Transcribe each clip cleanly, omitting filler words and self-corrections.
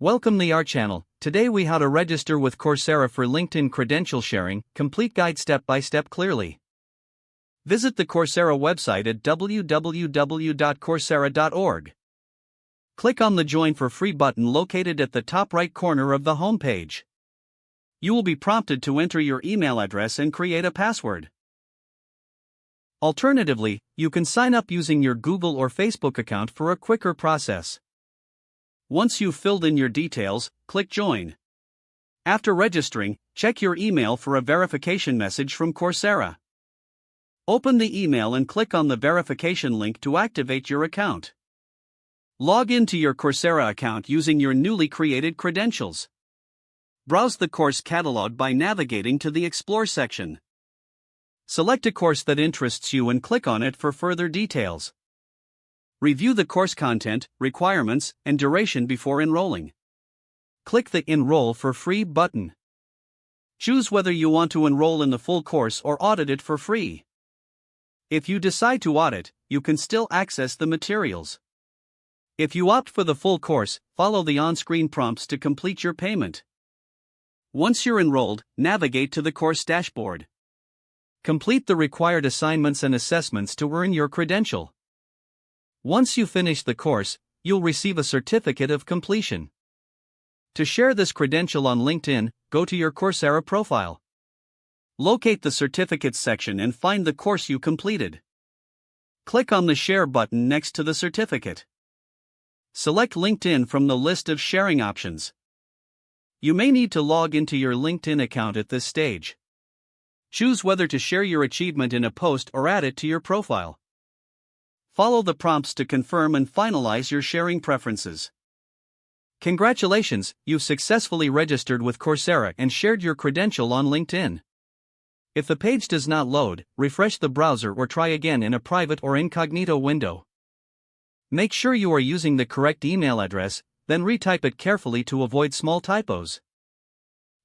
Welcome to our channel. Today we how to register with Coursera for LinkedIn credential sharing, complete guide step by step clearly. Visit the Coursera website at www.coursera.org. Click on the Join for Free button located at the top right corner of the homepage. You will be prompted to enter your email address and create a password. Alternatively, you can sign up using your Google or Facebook account for a quicker process. Once you've filled in your details, click Join. After registering, check your email for a verification message from Coursera. Open the email and click on the verification link to activate your account. Log into your Coursera account using your newly created credentials. Browse the course catalog by navigating to the Explore section. Select a course that interests you and click on it for further details. Review the course content, requirements, and duration before enrolling. Click the Enroll for Free button. Choose whether you want to enroll in the full course or audit it for free. If you decide to audit, you can still access the materials. If you opt for the full course, follow the on-screen prompts to complete your payment. Once you're enrolled, navigate to the course dashboard. Complete the required assignments and assessments to earn your credential. Once you finish the course, you'll receive a certificate of completion. To share this credential on LinkedIn, go to your Coursera profile. Locate the Certificates section and find the course you completed. Click on the Share button next to the certificate. Select LinkedIn from the list of sharing options. You may need to log into your LinkedIn account at this stage. Choose whether to share your achievement in a post or add it to your profile. Follow the prompts to confirm and finalize your sharing preferences. Congratulations, you've successfully registered with Coursera and shared your credential on LinkedIn. If the page does not load, refresh the browser or try again in a private or incognito window. Make sure you are using the correct email address, then retype it carefully to avoid small typos.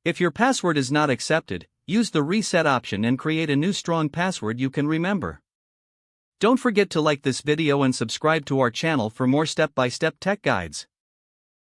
If your password is not accepted, use the reset option and create a new strong password you can remember. Don't forget to like this video and subscribe to our channel for more step-by-step tech guides.